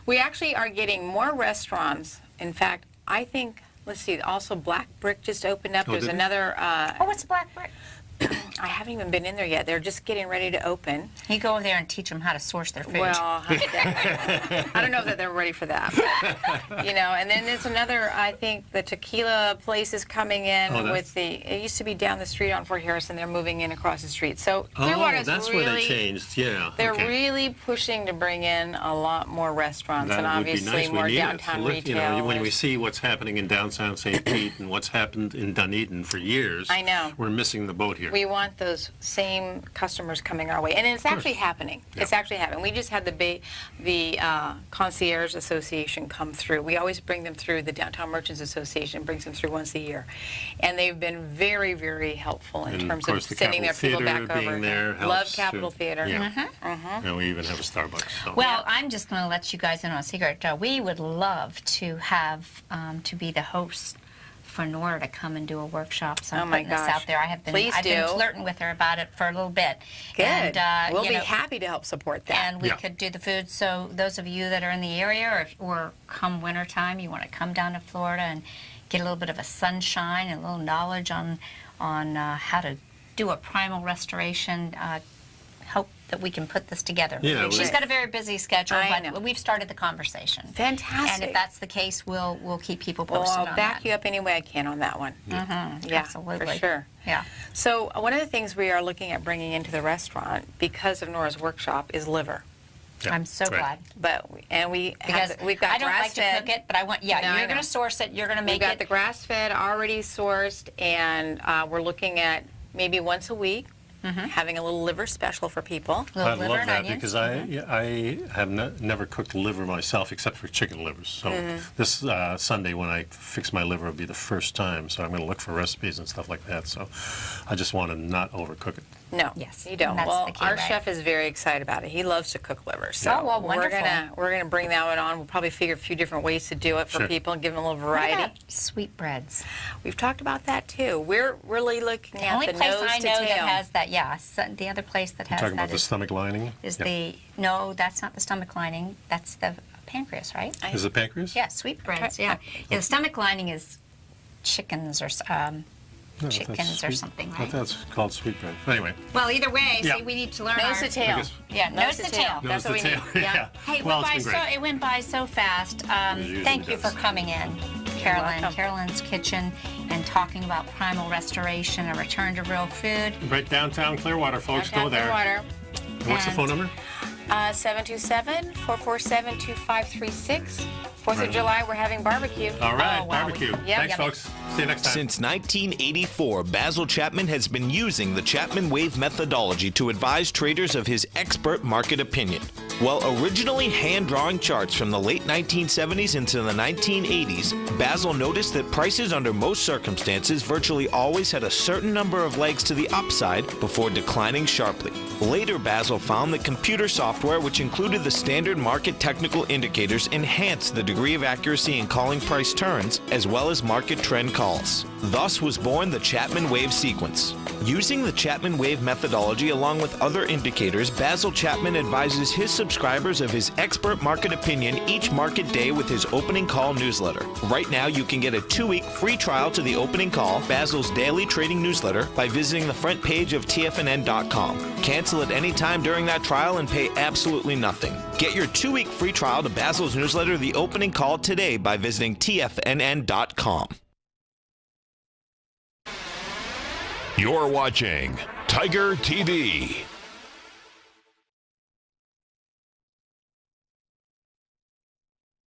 We actually are getting more restaurants. In fact, I think. Let's see. Also, Black Brick just opened up. There's another. What's Black Brick? I haven't even been in there yet. They're just getting ready to open. You go over there and teach them how to source their food. Well, I don't know that they're ready for that. But, and then there's another, I think the tequila place is coming in it used to be down the street on Fort Harrison. They're moving in across the street. So Clearwater's that's really, where they changed, yeah. They're really pushing to bring in a lot more restaurants and obviously nice. more downtown retail. When we see what's happening in downtown St. Pete and what's happened in Dunedin for years, I know. We're missing the boat here. We want those same customers coming our way, and it's actually happening. Yeah. It's actually happening. We just had the Concierge Association come through. We always bring them through. The Downtown Merchants Association brings them through once a year, and they've been very, very helpful in terms of sending their people back over. Love Capitol Theater. Yeah. And we even have a Starbucks. So. Well, I'm just going to let you guys in on a secret. We would love to have to be the host for Nora to come and do a workshop. So I'm putting this out there. I've been flirting with her about it for a little bit. Good. And, we'll be happy to help support that. And we could do the food. So those of you that are in the area, or come wintertime, you want to come down to Florida and get a little bit of a sunshine and a little knowledge on how to do a primal restoration. Hope that we can put this together. Yeah, she's got a very busy schedule, I but know. we've started the conversation. Fantastic. And if that's the case, we'll keep people posted I'll on back that. you up any way I can on that one. Yeah, absolutely. For sure. Yeah. So one of the things we are looking at bringing into the restaurant because of Nora's workshop is liver. Yeah, I'm so glad. We've got I don't like to cook it, but I want. Yeah, you're going to source it. You're going to make it. We've got the grass-fed already sourced, and we're looking at maybe once a week. Having a little liver special for people. I love that because I have never cooked liver myself except for chicken livers. So this Sunday when I fix my liver will be the first time. So I'm going to look for recipes and stuff like that. So I just want to not overcook it. No, you don't. That's well, the key, our right? chef is very excited about it. He loves to cook liver. So wonderful. we're gonna bring that one on. We'll probably figure a few different ways to do it for people and give them a little variety. What about sweetbreads? We've talked about that too. We're really looking at only the place nose I to know tail. that has that, the other place that has Talking that about the stomach lining? is no, that's not the stomach lining. That's the pancreas, right? Is it pancreas? Yeah, sweetbreads. Yeah, the stomach lining is chickens or chickens or something, right? That's called sweetbread. Anyway. Well, either way, see, we need to learn Nose to tail. Yeah, nose to tail. That's what we need. Yeah. Hey, well, it went by so fast. Thank you for coming in, Carolyn. welcome. Carolyn's Kitchen, and talking about primal restoration, a return to real food. Right downtown Clearwater, folks. Go there. Clearwater. And what's the phone number? 727-447-2536. 4th of July, we're having barbecue. All right, barbecue. Thanks, Yummy. folks. See you next time. Since 1984, Basil Chapman has been using the Chapman Wave methodology to advise traders of his expert market opinion. While originally hand-drawing charts from the late 1970s into the 1980s, Basil noticed that prices under most circumstances virtually always had a certain number of legs to the upside before declining sharply. Later, Basil found that computer software, which included the standard market technical indicators, enhanced the degree of accuracy in calling price turns as well as market trend calls. Thus was born the Chapman Wave sequence. Using the Chapman Wave methodology along with other indicators, Basil Chapman advises his subscribers of his expert market opinion each market day with his opening call newsletter. Right now, you can get a 2-week free trial to the opening call, Basil's daily trading newsletter, by visiting the front page of TFNN.com. Cancel at any time during that trial and pay absolutely nothing. Get your 2-week free trial to Basil's newsletter, The Opening Call, today by visiting TFNN.com. You're watching Tiger TV.